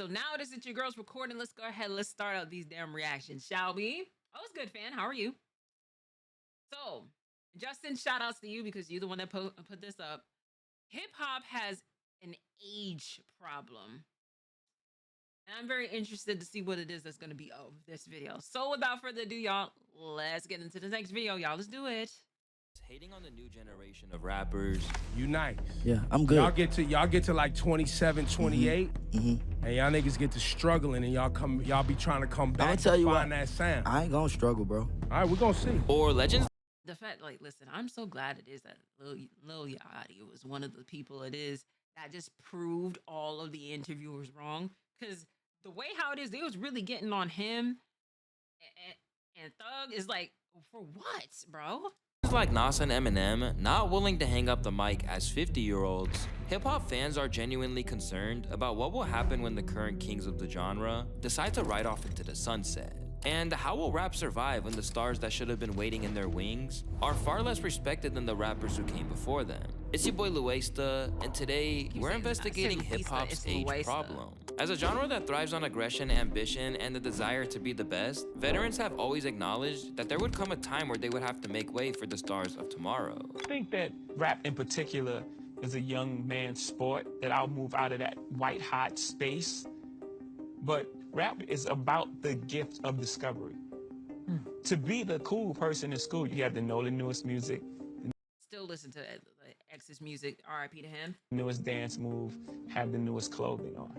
So now this is your girls recording. Let's go ahead. Let's start out these damn reactions, shall we? Oh, it's good, fan. How are you? So, Justin, shout outs to you because you're the one that put this up. Hip hop has an age problem. And I'm very interested to see what it is that's going to be of this video. So without further ado, y'all, let's get into the next video. Y'all, let's do it. Hating on the new generation of rappers. You nice. Yeah, I'm good. Y'all get to like 27, 28, and y'all niggas get to struggling, and y'all be trying to come back tell you find what, that sound. I ain't gonna struggle, bro. All right, we're gonna see. Or legends. The fact, like, listen, I'm so glad it is that Lil Yachty was one of the people it is that just proved all of the interviewers wrong. Because the way how it is, they was really getting on him, and Thug is like, for what, bro? Like Nas and Eminem not willing to hang up the mic as 50-year-olds, hip-hop fans are genuinely concerned about what will happen when the current kings of the genre decide to ride off into the sunset. And how will rap survive when the stars that should have been waiting in their wings are far less respected than the rappers who came before them? It's your boy Luesta, and today we're investigating hip-hop's age problem. As a genre that thrives on aggression, ambition, and the desire to be the best, veterans have always acknowledged that there would come a time where they would have to make way for the stars of tomorrow. I think that rap in particular is a young man's sport, that I'll move out of that white hot space. But rap is about the gift of discovery. To be the cool person in school, you have to know the newest music. Still listen to X's music, RIP to him. Newest dance move, have the newest clothing on.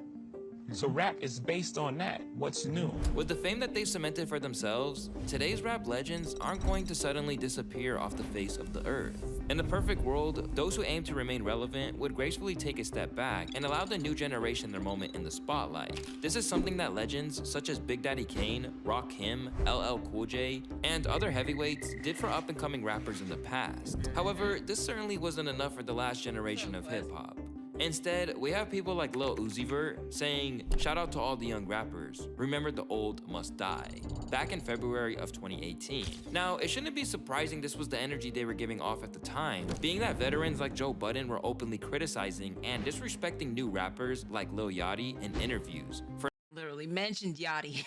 So rap is based on that. What's new? With the fame that they've cemented for themselves, today's rap legends aren't going to suddenly disappear off the face of the earth. In a perfect world, those who aim to remain relevant would gracefully take a step back and allow the new generation their moment in the spotlight. This is something that legends such as Big Daddy Kane, Rakim, LL Cool J, and other heavyweights did for up-and-coming rappers in the past. However, this certainly wasn't enough for the last generation of hip-hop. Instead, we have people like Lil Uzi Vert saying, shout out to all the young rappers, remember the old must die, back in February of 2018. Now, it shouldn't be surprising this was the energy they were giving off at the time, being that veterans like Joe Budden were openly criticizing and disrespecting new rappers like Lil Yachty in interviews. Literally mentioned Yachty.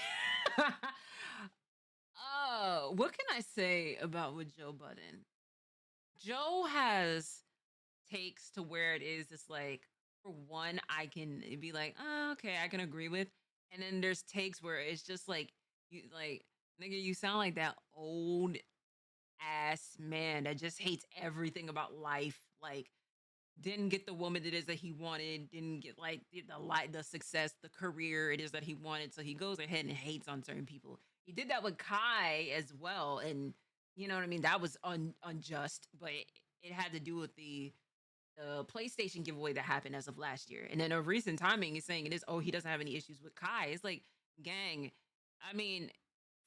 What can I say about with Joe Budden? Joe has takes to where it is, it's like, for one, I can be like, oh, okay, I can agree with. And then there's takes where it's just like, you like, nigga, you sound like that old ass man that just hates everything about life. Like, didn't get the woman it is that he wanted, didn't get like the success, the career it is that he wanted. So he goes ahead and hates on certain people. He did that with Kai as well. And you know what I mean? That was unjust, but it had to do with the PlayStation giveaway that happened as of last year. And then of recent timing is saying it is, oh, he doesn't have any issues with Kai. It's like, gang, I mean,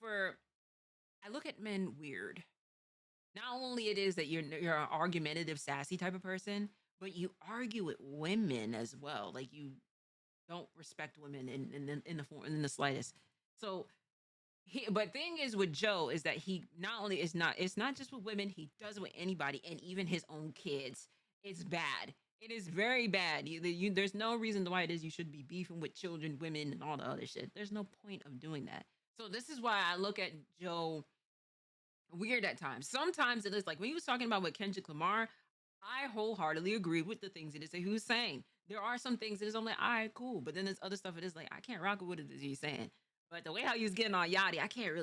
I look at men weird. Not only it is that you're an argumentative, sassy type of person, but you argue with women as well. Like you don't respect women in the slightest. So but thing is with Joe is that he not only it's not just with women, he does it with anybody, and even his own kids. It's bad. It is very bad. There's no reason why it is you should be beefing with children, women, and all the other shit. There's no point of doing that. So this is why I look at Joe weird at times. Sometimes it is like when he was talking about with Kendrick Lamar, I wholeheartedly agree with the things it is that he was saying. There are some things that is I'm like, all right, cool. But then there's other stuff it is like, I can't rock with what it is he's saying. But the way how he was getting on Yachty, I can't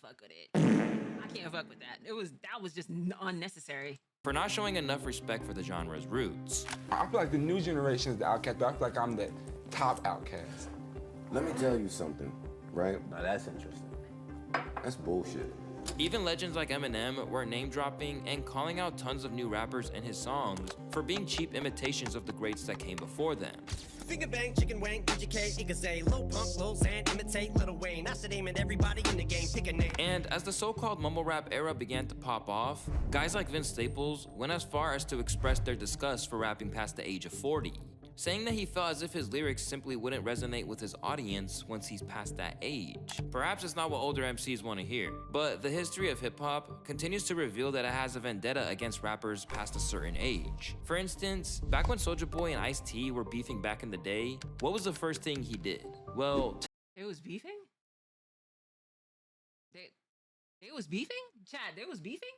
fuck with it. I can't fuck with that. That was just unnecessary. For not showing enough respect for the genre's roots. I feel like the new generation is the outcast, but I feel like I'm the top outcast. Let me tell you something, right? Now that's interesting. That's bullshit. Even legends like Eminem were name-dropping and calling out tons of new rappers in his songs for being cheap imitations of the greats that came before them. Finger bang, chicken wang, educate, you can say, low pump, low sand, imitate Lil Wayne. I should aim at everybody in the game, pick a name. And as the so-called mumble rap era began to pop off, guys like Vince Staples went as far as to express their disgust for rapping past the age of 40. saying that he felt as if his lyrics simply wouldn't resonate with his audience once he's past that age. Perhaps it's not what older MCs want to hear, but the history of hip-hop continues to reveal that it has a vendetta against rappers past a certain age. For instance, back when Soulja Boy and Ice-T were beefing back in the day, what was the first thing he did? Well, They was beefing? They was beefing? Chad, they was beefing?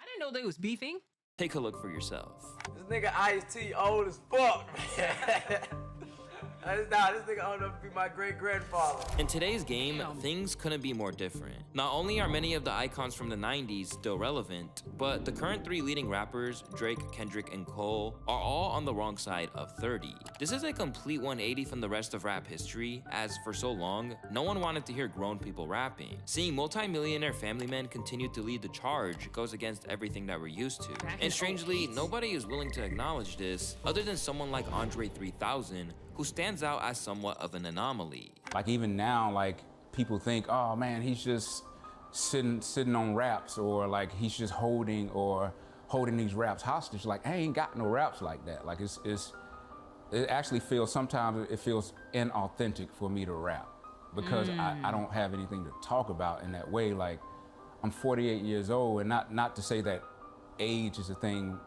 I didn't know they was beefing. take a look for yourself. This nigga Ice-T old as fuck, man. This nigga old enough to be my great-grandfather. In today's game, things couldn't be more different. Not only are many of the icons from the 90s still relevant, but the current 3 leading rappers, Drake, Kendrick, and Cole, are all on the wrong side of 30. This is a complete 180 from the rest of rap history, as for so long, no one wanted to hear grown people rapping. Seeing multi-millionaire family men continue to lead the charge goes against everything that we're used to. And strangely, nobody is willing to acknowledge this, other than someone like Andre 3000, who stands out as somewhat of an anomaly. Like even now, like people think, oh man, he's just sitting on raps, or like he's just holding these raps hostage. Like I ain't got no raps like that. Like it actually feels, sometimes it feels inauthentic for me to rap because I don't have anything to talk about in that way. Like I'm 48 years old, and not to say that age is a thing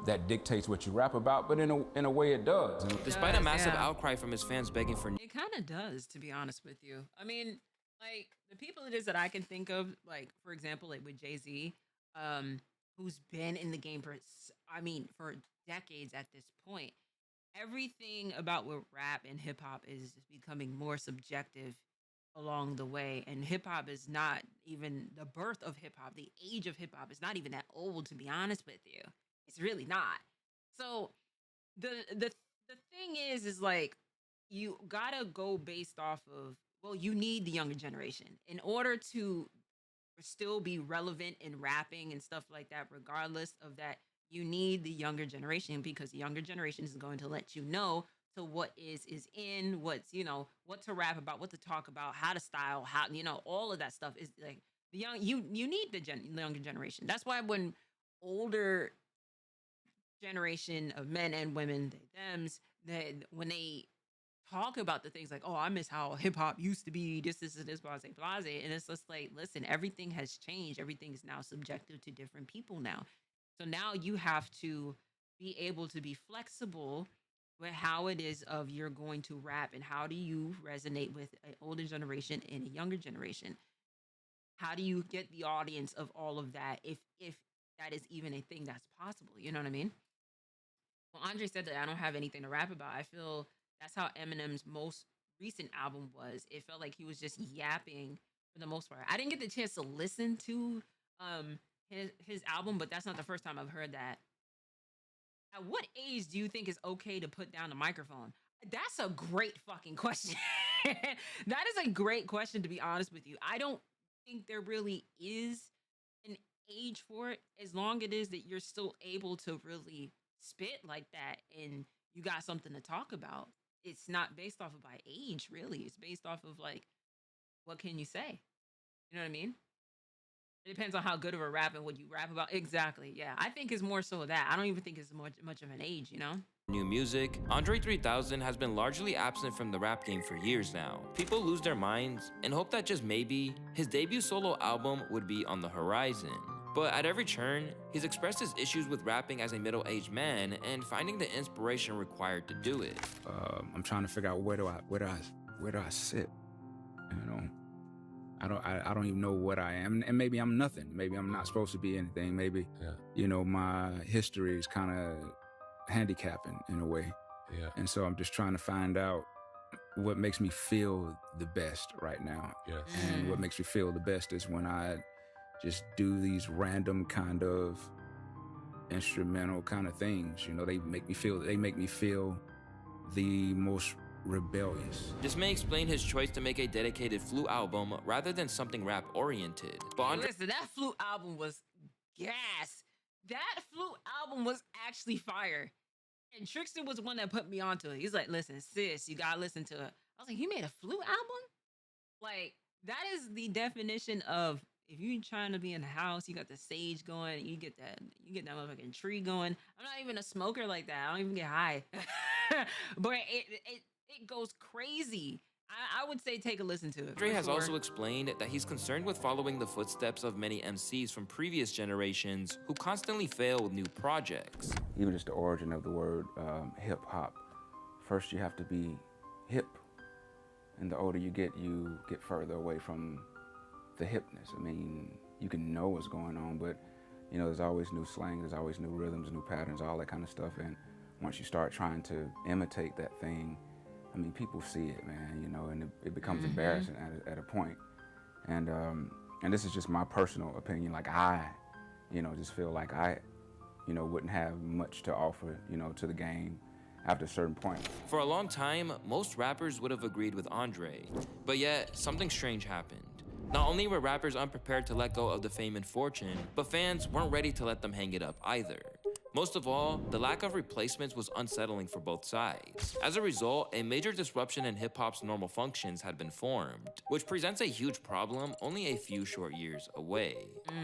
that dictates what you rap about, but in a way it does. Despite a massive outcry from his fans begging for It kind of does, to be honest with you. I mean, like the people it is that I can think of, like for example, like with Jay-Z, who's been in the game for decades at this point. Everything about what rap and hip hop is becoming more subjective along the way, and hip hop is not even the birth of hip hop. The age of hip hop is not even that old, to be honest with you. It's really not. So the thing is like you gotta go based off of, well, you need the younger generation in order to still be relevant in rapping and stuff like that. Regardless of that, you need the younger generation, because the younger generation is going to let you know to what is in, what's, what to rap about, what to talk about, how to style, how, all of that stuff is like the young, you need the younger generation. That's why when older generation of men and women, when they talk about the things like, oh, I miss how hip hop used to be, this, blase, blase. And it's just like, listen, everything has changed. Everything is now subjective to different people now. So now you have to be able to be flexible with how it is of you're going to rap, and how do you resonate with an older generation and a younger generation? How do you get the audience of all of that, if that is even a thing that's possible? You know what I mean? Well, Andre said that I don't have anything to rap about. I feel that's how Eminem's most recent album was. It felt like he was just yapping for the most part. I didn't get the chance to listen to his album, but that's not the first time I've heard that. At what age do you think is okay to put down the microphone? That's a great fucking question. That is a great question, to be honest with you. I don't think there really is an age for it, as long as it is that you're still able to really spit like that and you got something to talk about. It's not based off of by age, really. It's based off of like, what can you say? You know what I mean? It depends on how good of a rap and what you rap about. Exactly. Yeah. I think it's more so that. I don't even think it's much of an age, new music, Andre 3000 has been largely absent from the rap game for years now. People lose their minds and hope that just maybe his debut solo album would be on the horizon. But at every turn, he's expressed his issues with rapping as a middle-aged man and finding the inspiration required to do it. I'm trying to figure out where do I sit, I don't even know what I am, and maybe I'm nothing. Maybe I'm not supposed to be anything. Maybe, my history is kind of handicapping in a way. Yeah. And so I'm just trying to find out what makes me feel the best right now. Yes. And what makes me feel the best is when I just do these random kind of instrumental kind of things. They make me feel the most rebellious. This may explain his choice to make a dedicated flute album rather than something rap oriented. But listen, that flute album was gas. That flute album was actually fire. And Trickster was the one that put me onto it. He's like, listen, sis, you gotta listen to it. I was like, he made a flute album? Like, that is the definition of, if you trying to be in the house, you got the sage going, you get that motherfucking tree going. I'm not even a smoker like that. I don't even get high. But it goes crazy. I would say take a listen to it. Andre for has sure. also explained that he's concerned with following the footsteps of many MCs from previous generations who constantly fail with new projects. Even just the origin of the word hip hop. First, you have to be hip, and the older you get further away from the hipness. I mean, you can know what's going on, but you know, there's always new slang, there's always new rhythms, new patterns, all that kind of stuff. And once you start trying to imitate that thing, I mean, people see it, man, you know, and it becomes embarrassing at a point. And this is just my personal opinion. Like I, you know, just feel like I, you know, wouldn't have much to offer, you know, to the game after a certain point. For a long time, most rappers would have agreed with Andre, but yet something strange happened. Not only were rappers unprepared to let go of the fame and fortune, but fans weren't ready to let them hang it up either. Most of all, the lack of replacements was unsettling for both sides. As a result, a major disruption in hip-hop's normal functions had been formed, which presents a huge problem only a few short years away.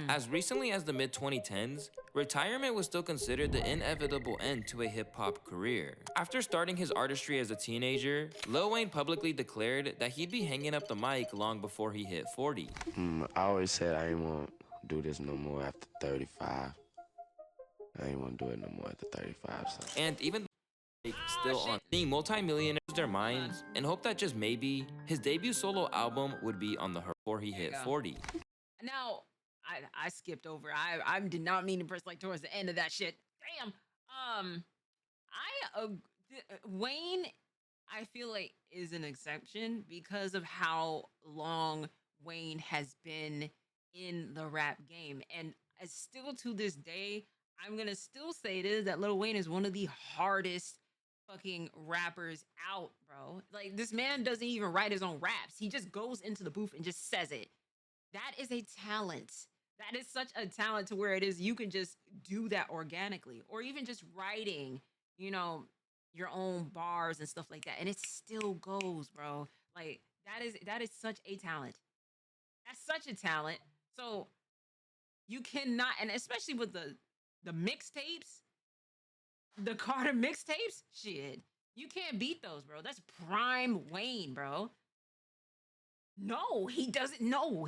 As recently as the mid-2010s, retirement was still considered the inevitable end to a hip-hop career. After starting his artistry as a teenager, Lil Wayne publicly declared that he'd be hanging up the mic long before he hit 40. I always said I ain't want to do this no more after 35. I ain't want to do it no more after 35. So. And even though still on, seeing multi-millionaires lose their minds and hope that just maybe his debut solo album would be on the before he hit 40. Now, I skipped over. I did not mean to press like towards the end of that shit. Damn. Wayne, I feel like is an exception because of how long Wayne has been in the rap game, and still to this day, I'm gonna still say this, that Lil Wayne is one of the hardest fucking rappers out, bro. Like, this man doesn't even write his own raps. He just goes into the booth and just says it. That is a talent. That is such a talent to where it is you can just do that organically, or even just writing, you know, your own bars and stuff like that, and it still goes, bro. Like, that is such a talent. That's such a talent. So you cannot, and especially with the mixtapes, the Carter mixtapes, shit, you can't beat those, bro. That's prime Wayne, bro. No, he doesn't. No,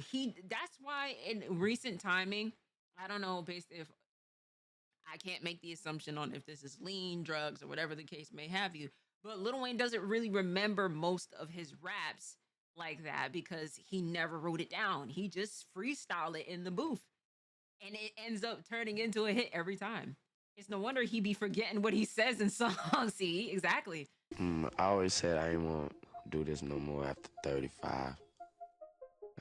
that's why in recent timing, I don't know, based if I can't make the assumption on if this is lean, drugs, or whatever the case may have you, but Lil Wayne doesn't really remember most of his raps like that because he never wrote it down. He just freestyled it in the booth. And it ends up turning into a hit every time. It's no wonder he be forgetting what he says in songs. See, exactly. I always said I ain't want to do this no more after 35.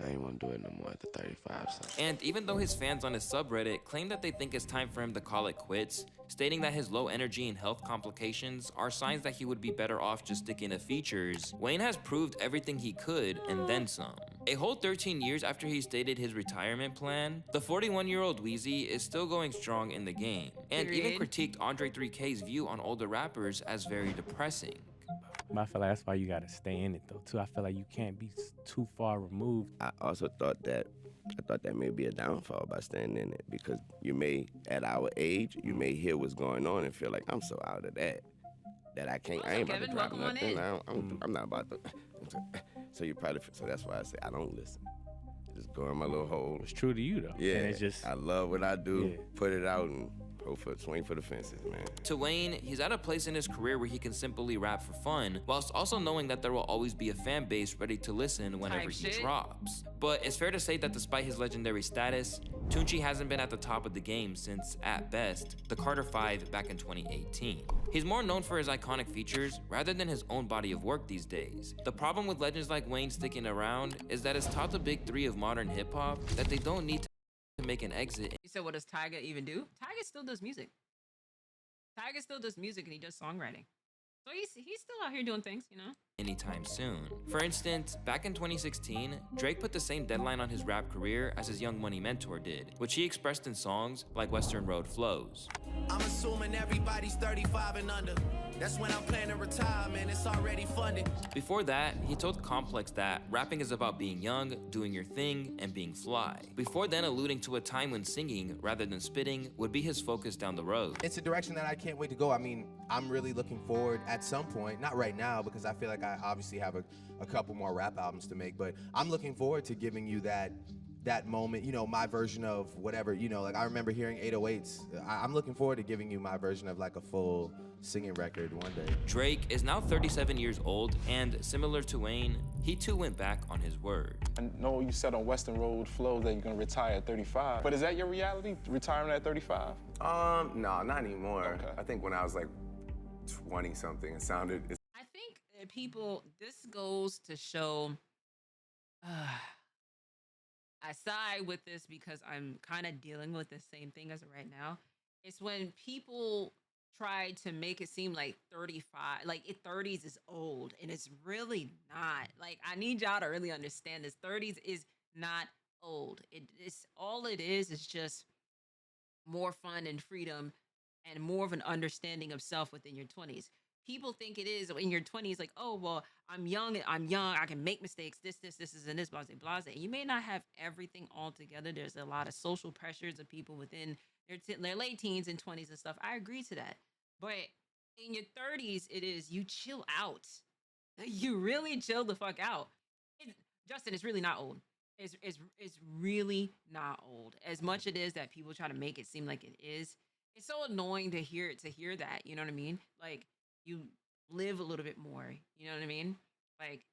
I ain't want to do it no more after 35. So. And even though his fans on his subreddit claim that they think it's time for him to call it quits, stating that his low energy and health complications are signs that he would be better off just sticking to features, Wayne has proved everything he could and then some. A whole 13 years after he stated his retirement plan, the 41-year-old Wheezy is still going strong in the game, and even critiqued Andre 3K's view on older rappers as very depressing. But I feel like that's why you gotta stay in it though too. I feel like you can't be too far removed. I also thought that may be a downfall by staying in it, because you may, at our age, you may hear what's going on and feel like I'm so out of that I can't. I ain't about to drop nothing. I'm not about to. So you probably. So that's why I say I don't listen. Just go in my little hole. It's true to you though. Yeah. And it's just, I love what I do. Yeah. Put it out and swing for the fences, man. To Wayne, he's at a place in his career where he can simply rap for fun, whilst also knowing that there will always be a fan base ready to listen whenever he drops. But it's fair to say that despite his legendary status, Tunechi hasn't been at the top of the game since, at best, the Carter 5 back in 2018. He's more known for his iconic features rather than his own body of work these days. The problem with legends like Wayne sticking around is that it's taught the big three of modern hip-hop that they don't need to make an exit. You said, what does Tyga even do? Tyga still does music. Tyga still does music, and he does songwriting. So he's still out here doing things, you know? anytime soon. For instance, back in 2016, Drake put the same deadline on his rap career as his Young Money mentor did, which he expressed in songs like Western Road Flows. I'm assuming everybody's 35 and under. That's when I'm planning retirement, it's already funded. Before that, he told Complex that rapping is about being young, doing your thing, and being fly. Before then alluding to a time when singing, rather than spitting, would be his focus down the road. It's a direction that I can't wait to go. I mean, I'm really looking forward at some point, not right now, because I feel like I obviously have a couple more rap albums to make, but I'm looking forward to giving you that moment, you know, my version of whatever, you know, like I remember hearing 808s. I'm looking forward to giving you my version of like a full singing record one day. Drake is now 37 years old, and similar to Wayne, he too went back on his word. I know you said on Western Road Flows that you're gonna retire at 35, but is that your reality, retiring at 35? No, not anymore. Okay. I think when I was like 20 something, it sounded. I think that people, this goes to show, I side with this because I'm kind of dealing with the same thing as of right now. It's when people try to make it seem like 35, like 30s is old, and it's really not. Like, I need y'all to really understand this. 30s is not old. It's all it is just more fun and freedom and more of an understanding of self within your 20s. People think it is in your 20s, like, oh, well, I'm young, I can make mistakes, this is, and this, blase, blase. You may not have everything all together. There's a lot of social pressures of people within their late teens and 20s and stuff. I agree to that. But in your 30s, it is, you chill out. You really chill the fuck out. Justin, it's really not old. It's really not old. As much it is that people try to make it seem like it is, it's so annoying to hear that, you know what I mean? Like, you live a little bit more, you know what I mean? Like,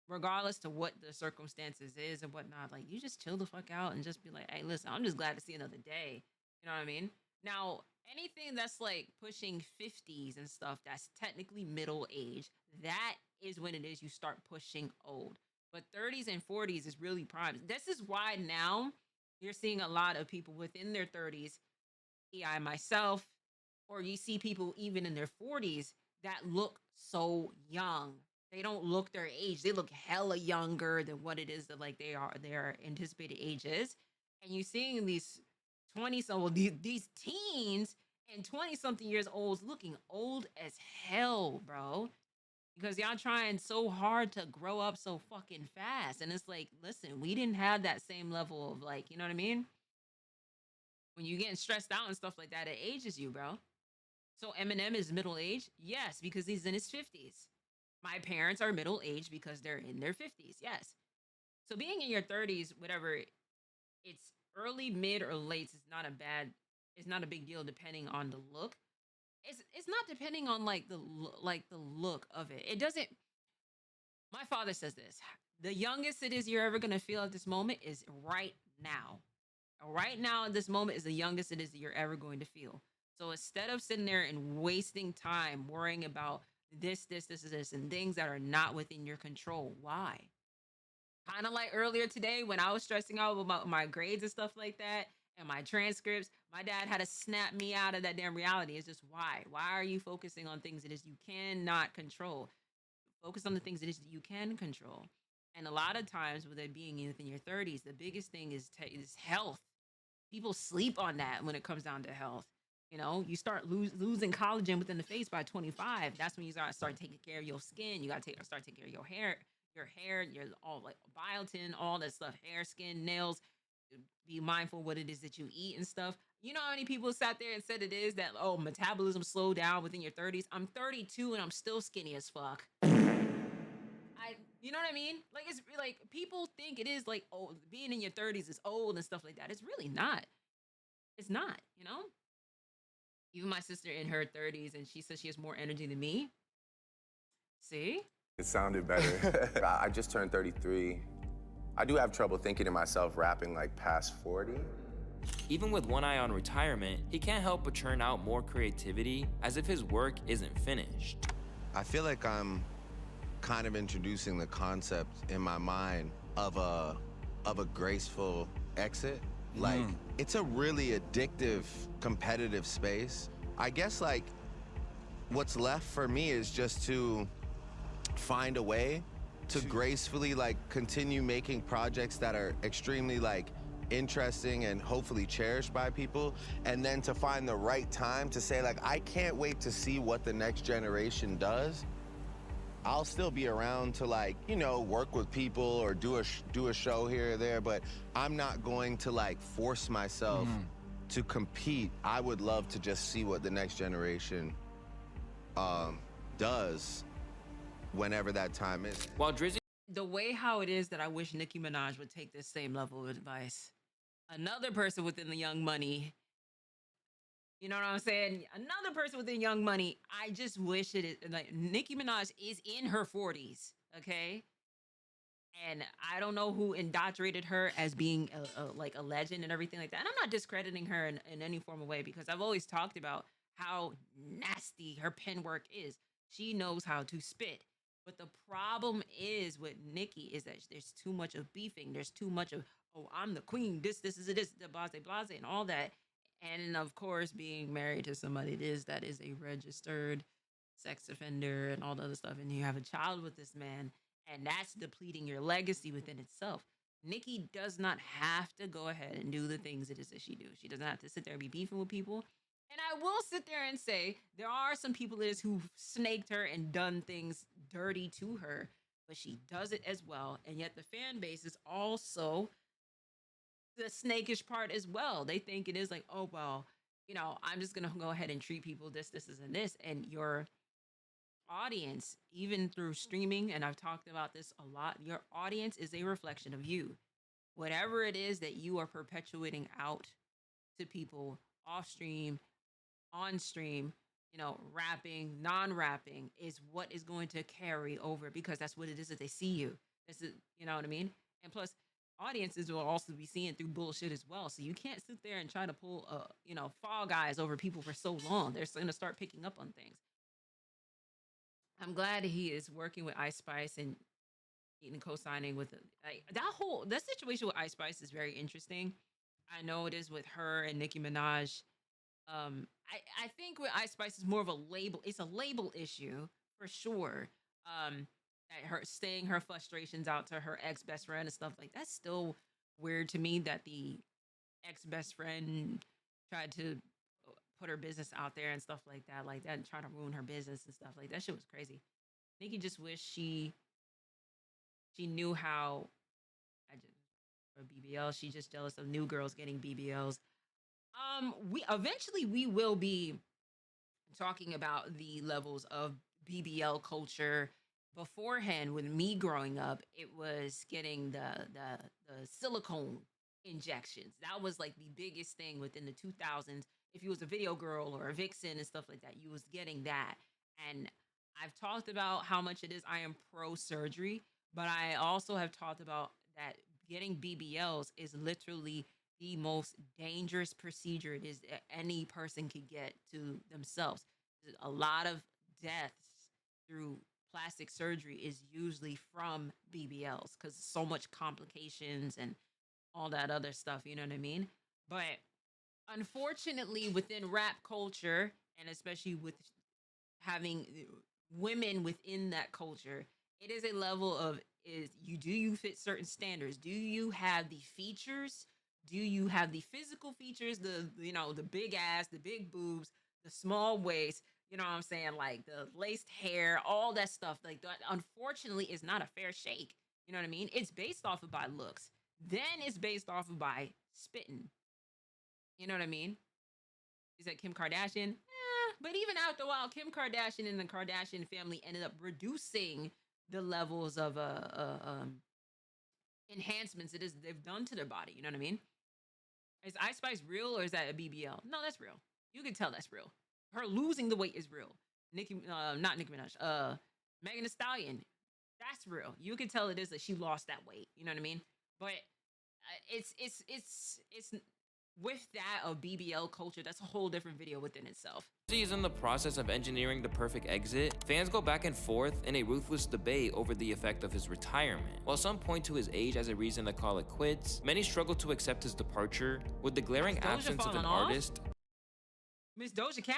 regardless to what the circumstances is and whatnot, like, you just chill the fuck out and just be like, hey, listen, I'm just glad to see another day. You know what I mean? Now, anything that's like pushing 50s and stuff, that's technically middle age. That is when it is you start pushing old. But 30s and 40s is really prime. This is why now you're seeing a lot of people within their 30s, I myself, or you see people even in their 40s that look so young. They don't look their age. They look hella younger than what it is that like their anticipated age is. And you're seeing these 20-something, these teens and 20-something years olds looking old as hell, bro. Because y'all trying so hard to grow up so fucking fast. And it's like, listen, we didn't have that same level of like, you know what I mean? When you getting stressed out and stuff like that, it ages you, bro. So Eminem is middle age? Yes, because he's in his 50s. My parents are middle aged because they're in their 50s. Yes. So being in your 30s, whatever, it's early, mid, or late is not a big deal depending on the look. It's not depending on like the look of it. It doesn't. My father says this: the youngest it is you're ever gonna feel at this moment is right now. Right now, at this moment is the youngest it is that you're ever going to feel. So instead of sitting there and wasting time worrying about this, and things that are not within your control, why? Kind of like earlier today when I was stressing out about my grades and stuff like that and my transcripts, my dad had to snap me out of that damn reality. It's just why? Why are you focusing on things that is you cannot control? Focus on the things that is you can control. And a lot of times with it being within your 30s, the biggest thing is health. People sleep on that when it comes down to health. You know, you start losing collagen within the face by 25. That's when you start taking care of your skin. You got to start taking care of your hair, your all like biotin, all that stuff, hair, skin, nails. Be mindful what it is that you eat and stuff. You know how many people sat there and said it is that, oh, metabolism slow down within your 30s? I'm 32 and I'm still skinny as fuck. You know what I mean? Like, it's like people think it is like, oh, being in your 30s is old and stuff like that. It's really not. It's not, you know? Even my sister in her 30s, and she says she has more energy than me. See? It sounded better. I just turned 33. I do have trouble thinking of myself rapping like past 40. Even with one eye on retirement, he can't help but churn out more creativity as if his work isn't finished. I feel like I'm kind of introducing the concept in my mind of a graceful exit. Like, it's a really addictive, competitive space. I guess, like, what's left for me is just to find a way to gracefully like continue making projects that are extremely like interesting and hopefully cherished by people, and then to find the right time to say like, I can't wait to see what the next generation does. I'll still be around to like, you know, work with people or do a show here or there, but I'm not going to like force myself to compete. I would love to just see what the next generation does whenever that time is. While Drizzy, The way how it is that I wish Nicki Minaj would take this same level of advice. Another person within the Young Money, you know what I'm saying? Another person within Young Money. I just wish like Nicki Minaj is in her 40s, okay? And I don't know who indoctrinated her as being like a legend and everything like that. And I'm not discrediting her in any form of way, because I've always talked about how nasty her pen work is. She knows how to spit. But the problem is with Nicki is that there's too much of beefing. There's too much of, oh, I'm the queen, this, the blase, and all that. And of course, being married to somebody that is a registered sex offender and all the other stuff. And you have a child with this man, and that's depleting your legacy within itself. Nicki does not have to go ahead and do the things it is that she do. She doesn't have to sit there and be beefing with people. And I will sit there and say there are some people who've snaked her and done things dirty to her, but she does it as well. And yet the fan base is also the snakish part as well. They think it is like, oh, well, you know, I'm just going to go ahead and treat people this, and this. And your audience, even through streaming, and I've talked about this a lot, your audience is a reflection of you. Whatever it is that you are perpetuating out to people off stream, on stream, you know, rapping, non-rapping, is what is going to carry over, because that's what it is that they see you. This is, you know what I mean? And plus, audiences will also be seeing through bullshit as well. So you can't sit there and try to pull, you know, fall guys over people for so long. They're going to start picking up on things. I'm glad he is working with Ice Spice and co-signing with like that situation with Ice Spice is very interesting. I know it is with her and Nicki Minaj. I think with Ice Spice is more of a label. It's a label issue for sure. That her saying her frustrations out to her ex-best friend and stuff like that's still weird to me, that the ex-best friend tried to put her business out there and stuff like that, and try to ruin her business and stuff like that. Shit was crazy. Nicki just wish she knew how. For BBL, she's just jealous of new girls getting BBLs. We will be talking about the levels of BBL culture. Beforehand, with me growing up, it was getting the silicone injections. That was like the biggest thing within the 2000s. If you was a video girl or a vixen and stuff like that, you was getting that. And I've talked about how much it is I am pro surgery, but I also have talked about that getting BBLs is literally the most dangerous procedure it is that any person could get to themselves. A lot of deaths through plastic surgery is usually from BBLs because so much complications and all that other stuff, you know what I mean? But unfortunately, within rap culture, and especially with having women within that culture, it is a level of do you fit certain standards? Do you have the features? Do you have the physical features? The big ass, the big boobs, the small waist, you know what I'm saying? Like the laced hair, all that stuff. Like that, unfortunately, is not a fair shake. You know what I mean? It's based off of by looks. Then it's based off of by spitting. You know what I mean? Is that Kim Kardashian? But even after a while, Kim Kardashian and the Kardashian family ended up reducing the levels of enhancements they've done to their body. You know what I mean? Is Ice Spice real or is that a BBL? No, that's real. You can tell that's real. Her losing the weight is real. Not Nicki Minaj. Megan Thee Stallion, that's real. You can tell it is that she lost that weight. You know what I mean? But it's with that of BBL culture, that's a whole different video within itself. He's in the process of engineering the perfect exit. Fans go back and forth in a ruthless debate over the effect of his retirement. While some point to his age as a reason to call it quits, many struggle to accept his departure, with the glaring absence of an artist. Miss Doja Cat?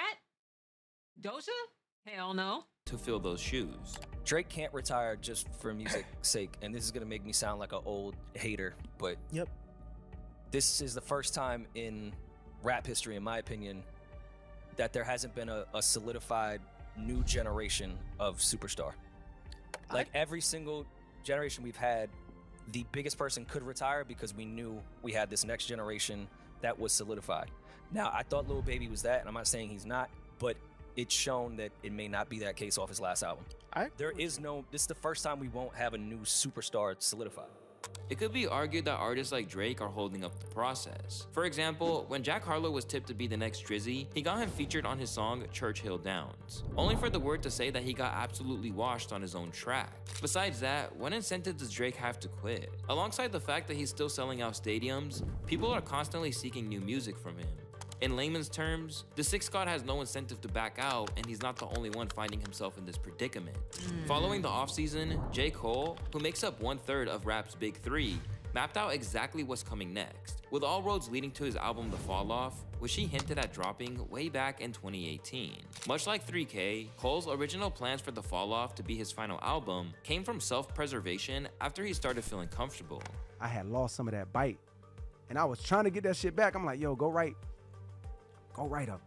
Doja? Hell no. To fill those shoes. Drake can't retire just for music's sake, and this is gonna make me sound like an old hater, but this is the first time in rap history, in my opinion, that there hasn't been a solidified new generation of superstar. Like every single generation we've had, the biggest person could retire because we knew we had this next generation that was solidified. Now, I thought Lil Baby was that, and I'm not saying he's not, but it's shown that it may not be that case off his last album. This is the first time we won't have a new superstar solidified. It could be argued that artists like Drake are holding up the process. For example, when Jack Harlow was tipped to be the next Drizzy, he got him featured on his song Churchill Downs, only for the word to say that he got absolutely washed on his own track. Besides that, what incentive does Drake have to quit? Alongside the fact that he's still selling out stadiums, people are constantly seeking new music from him. In layman's terms, the Sixth God has no incentive to back out, and he's not the only one finding himself in this predicament. Following the offseason, J. Cole, who makes up 1/3 of rap's big three, mapped out exactly what's coming next, with all roads leading to his album The Fall Off, which he hinted at dropping way back in 2018. Much like 3K, Cole's original plans for The Fall Off to be his final album came from self-preservation after he started feeling comfortable. I had lost some of that bite, and I was trying to get that shit back. I'm like, yo, go write a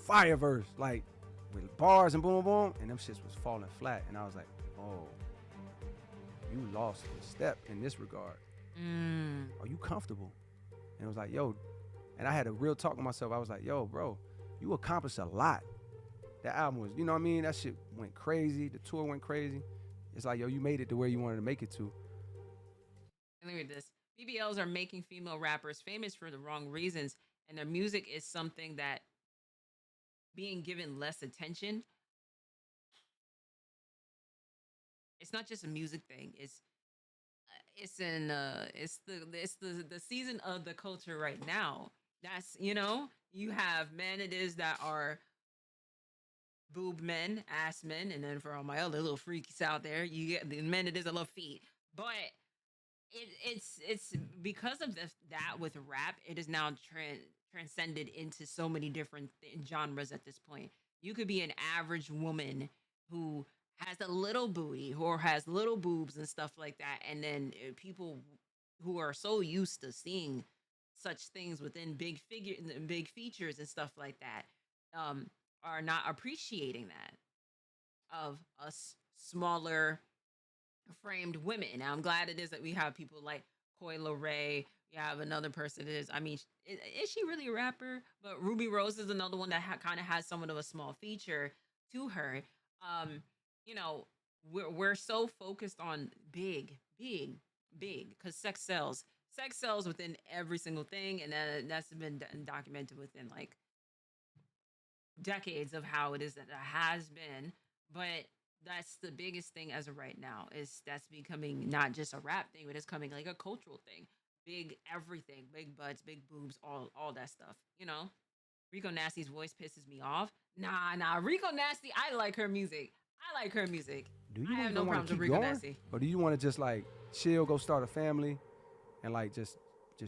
fire verse, like with bars and boom, boom, and them shits was falling flat. And I was like, oh, you lost a step in this regard. Are you comfortable? And it was like, yo, and I had a real talk with myself. I was like, yo, bro, you accomplished a lot. That album was, you know what I mean? That shit went crazy. The tour went crazy. It's like, yo, you made it to where you wanted to make it to. And look at this. BBLs are making female rappers famous for the wrong reasons, and their music is something that being given less attention. It's not just a music thing. It's the season of the culture right now. That's, you have men it is that are boob men, ass men, and then for all my other little freaks out there, you get the men it is that love feet. But it's because of that with rap, it is now transcended into so many different genres at this point. You could be an average woman who has a little booty or has little boobs and stuff like that, and then people who are so used to seeing such things within big features and stuff like that are not appreciating that of us smaller framed women. Now I'm glad it is that we have people like Coi Leray. You have another person that is, I mean, is she really a rapper? But Ruby Rose is another one that kind of has somewhat of a small feature to her. We're so focused on big, because sex sells. Sex sells within every single thing, and that's been documented within like decades of how it is that it has been. But that's the biggest thing as of right now, is that's becoming not just a rap thing, but it's coming like a cultural thing. Big everything, big butts, big boobs, all that stuff. Rico Nasty's voice pisses me off. Nah, Rico Nasty, I like her music. Do you I have even no want problems to with keep Rico going? Nasty. Or do you want to just like chill, go start a family, and like just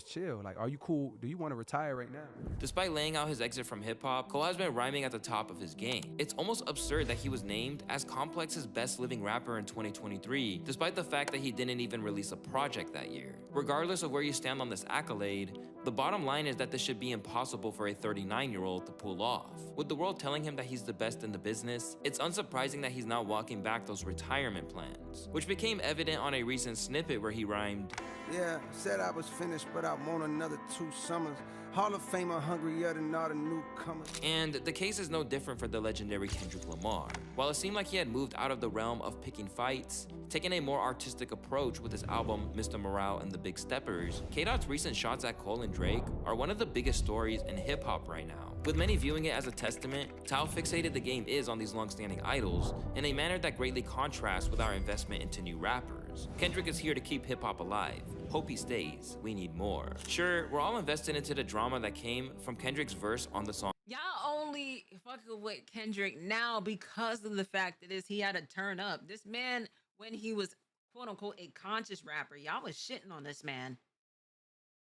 chill? Like, are you cool? Do you want to retire right now? Despite laying out his exit from hip-hop, Cole has been rhyming at the top of his game. It's almost absurd that he was named as Complex's best living rapper in 2023, despite the fact that he didn't even release a project that year. Regardless of where you stand on this accolade, the bottom line is that this should be impossible for a 39-year-old to pull off. With the world telling him that he's the best in the business, it's unsurprising that he's now walking back those retirement plans, which became evident on a recent snippet where he rhymed, "Yeah, said I was finished, but I want another 2 summers. Hall of Famer hungrier than all the newcomers." And the case is no different for the legendary Kendrick Lamar. While it seemed like he had moved out of the realm of picking fights, taking a more artistic approach with his album Mr. Morale and the Big Steppers, K-Dot's recent shots at Cole and Drake are one of the biggest stories in hip-hop right now, with many viewing it as a testament to how fixated the game is on these long-standing idols in a manner that greatly contrasts with our investment into new rappers. Kendrick is here to keep hip-hop alive. Hope he stays. We need more. Sure, we're all invested into the drama that came from Kendrick's verse on the song. Y'all only fucking with Kendrick now because of the fact that he had to turn up. This man, when he was quote unquote a conscious rapper, y'all was shitting on this man.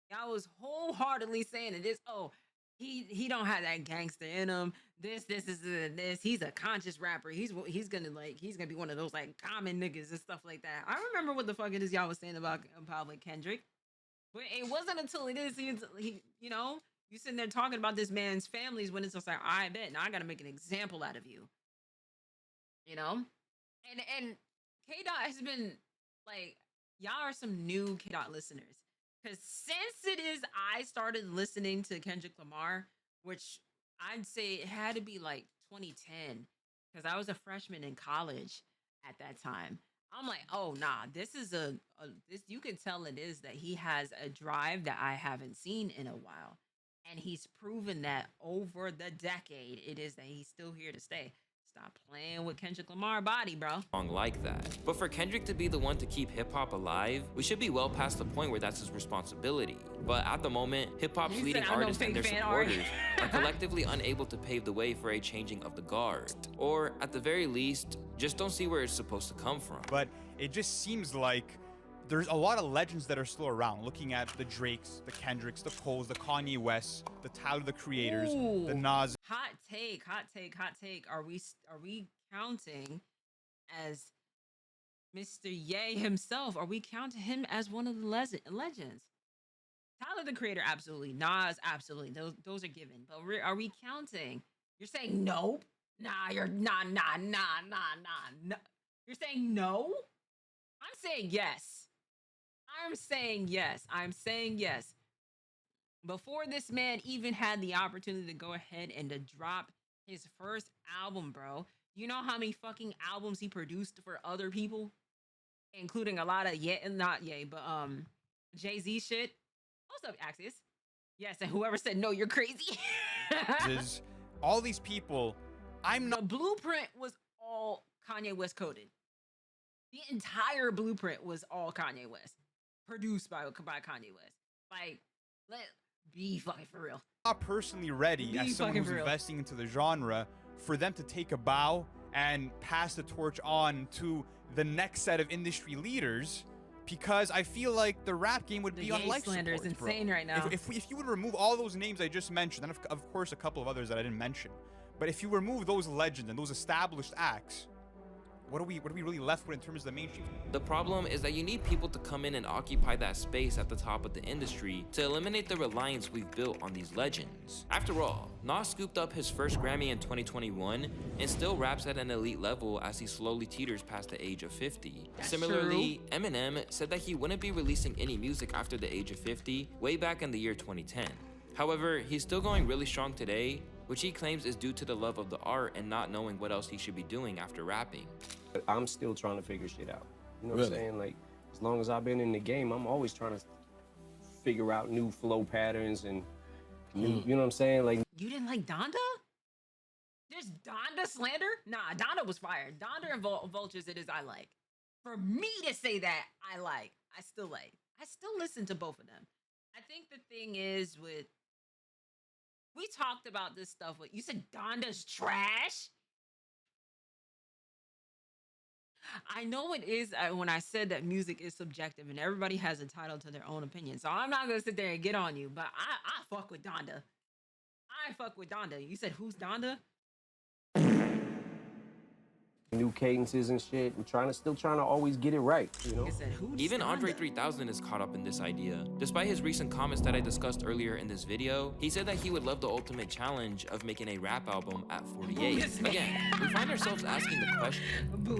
Y'all was wholeheartedly saying it is, he don't have that gangster in him. This is this. He's a conscious rapper. He's gonna be one of those like common niggas and stuff like that. I remember what the fuck it is y'all was saying about like Kendrick, but it wasn't until he you know, you sitting there talking about this man's families when it's just like, I bet now I gotta make an example out of you. You know, and K Dot has been like, y'all are some new K Dot listeners. Because since I started listening to Kendrick Lamar, which I'd say it had to be like 2010, because I was a freshman in college at that time. I'm like, oh nah, this is this. You can tell it is that he has a drive that I haven't seen in a while, and he's proven that over the decade it is that he's still here to stay. Stop playing with Kendrick Lamar body, bro. Like that. But for Kendrick to be the one to keep hip-hop alive, we should be well past the point where that's his responsibility. But at the moment, hip-hop's leading artists and their supporters are collectively unable to pave the way for a changing of the guard. Or, at the very least, just don't see where it's supposed to come from. But it just seems like there's a lot of legends that are still around. Looking at the Drakes, the Kendricks, the Coles, the Kanye Wests, the Tyler, the Creators, the Nas. Hot take. Are we counting as Mr. Ye himself? Are we counting him as one of the legends? Tyler, the Creator, absolutely. Nas, absolutely. Those are given. But are we counting? You're saying nope? Nah, you're nah. You're saying no? I'm saying yes. I'm saying yes. Before this man even had the opportunity to go ahead and to drop his first album, bro, you know how many fucking albums he produced for other people? Including a lot of Jay-Z shit. What's up, Axios? Yes, and whoever said no, you're crazy. Is all these people, The blueprint was all Kanye West coded. The entire blueprint was all Kanye West. Produced by Kanye West. Like, be fucking for real. Not personally ready, as someone who's investing into the genre, for them to take a bow and pass the torch on to the next set of industry leaders, because I feel like the rap game would be on life support. Is insane right now. If you would remove all those names I just mentioned, and of course a couple of others that I didn't mention, but if you remove those legends and those established acts, what are we really left with in terms of the mainstream? The problem is that you need people to come in and occupy that space at the top of the industry to eliminate the reliance we've built on these legends. After all, Nas scooped up his first Grammy in 2021 and still raps at an elite level as he slowly teeters past the age of 50. Similarly, Eminem said that he wouldn't be releasing any music after the age of 50 way back in the year 2010. However, he's still going really strong today, which he claims is due to the love of the art and not knowing what else he should be doing after rapping. I'm still trying to figure shit out. You know what I'm saying? Like, as long as I've been in the game, I'm always trying to figure out new flow patterns and new, you know what I'm saying? Like, you didn't like Donda? There's Donda slander? Nah, Donda was fired. Donda and Vultures it is I like. For me to say that I still listen to both of them. I think the thing is we talked about this stuff. You said Donda's trash? I know it is when I said that music is subjective and everybody has entitled to their own opinion. So I'm not going to sit there and get on you, but I fuck with Donda. You said, who's Donda? new cadences and shit. I'm still trying to always get it right, you know? Even Andre 3000 is caught up in this idea. Despite his recent comments that I discussed earlier in this video, he said that he would love the ultimate challenge of making a rap album at 48. Again, we find ourselves asking the question,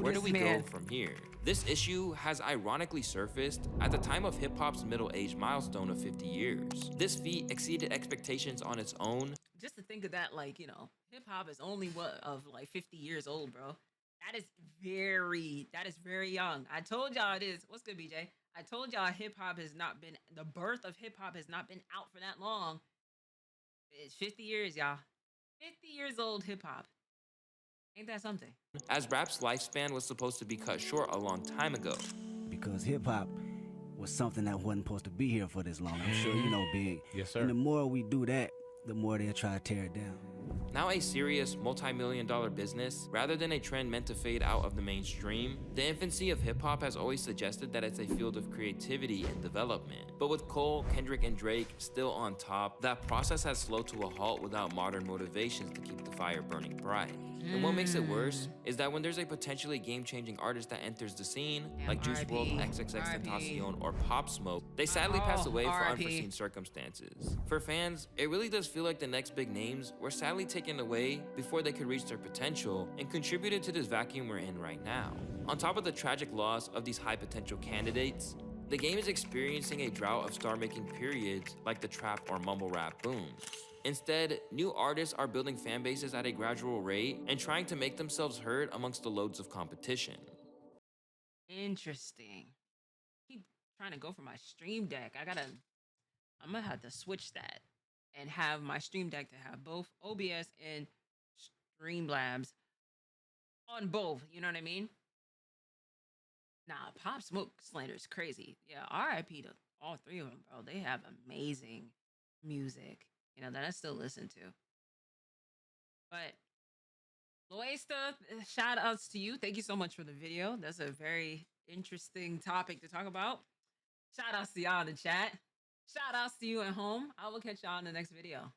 where do we go from here? This issue has ironically surfaced at the time of hip-hop's middle-age milestone of 50 years. This feat exceeded expectations on its own. Just to think of that, like, you know, hip-hop is only like 50 years old, bro. That is very young. I told y'all it is. What's good, BJ? I told y'all the birth of hip-hop has not been out for that long. It's 50 years, y'all. 50 years old hip-hop. Ain't that something? As rap's lifespan was supposed to be cut short a long time ago. Because hip-hop was something that wasn't supposed to be here for this long. I'm sure you know, Big. Yes, sir. And the more we do that, the more they'll try to tear it down. now a serious multi-million-dollar business rather than a trend meant to fade out of the mainstream, the infancy of hip-hop has always suggested that it's a field of creativity and development. But with Cole, Kendrick, and Drake still on top, that process has slowed to a halt without modern motivations to keep the fire burning bright. And what makes it worse is that when there's a potentially game-changing artist that enters the scene, like Juice WRLD, XXXTentacion, or Pop Smoke, they sadly pass away for unforeseen circumstances. For fans, it really does feel like the next big names were sadly taken away before they could reach their potential and contributed to this vacuum we're in right now. On top of the tragic loss of these high-potential candidates, the game is experiencing a drought of star-making periods like the trap or mumble rap booms. Instead, new artists are building fan bases at a gradual rate and trying to make themselves heard amongst the loads of competition. Interesting. Keep trying to go for my Stream Deck. I'm gonna have to switch that and have my Stream Deck to have both OBS and Streamlabs on both. You know what I mean? Nah, Pop Smoke slander is crazy. Yeah, RIP to all three of them, bro. They have amazing music, that I still listen to. But Loesta, shout outs to you. Thank you so much for the video. That's a very interesting topic to talk about. Shout outs to y'all in the chat. Shout outs to you at home. I will catch y'all in the next video.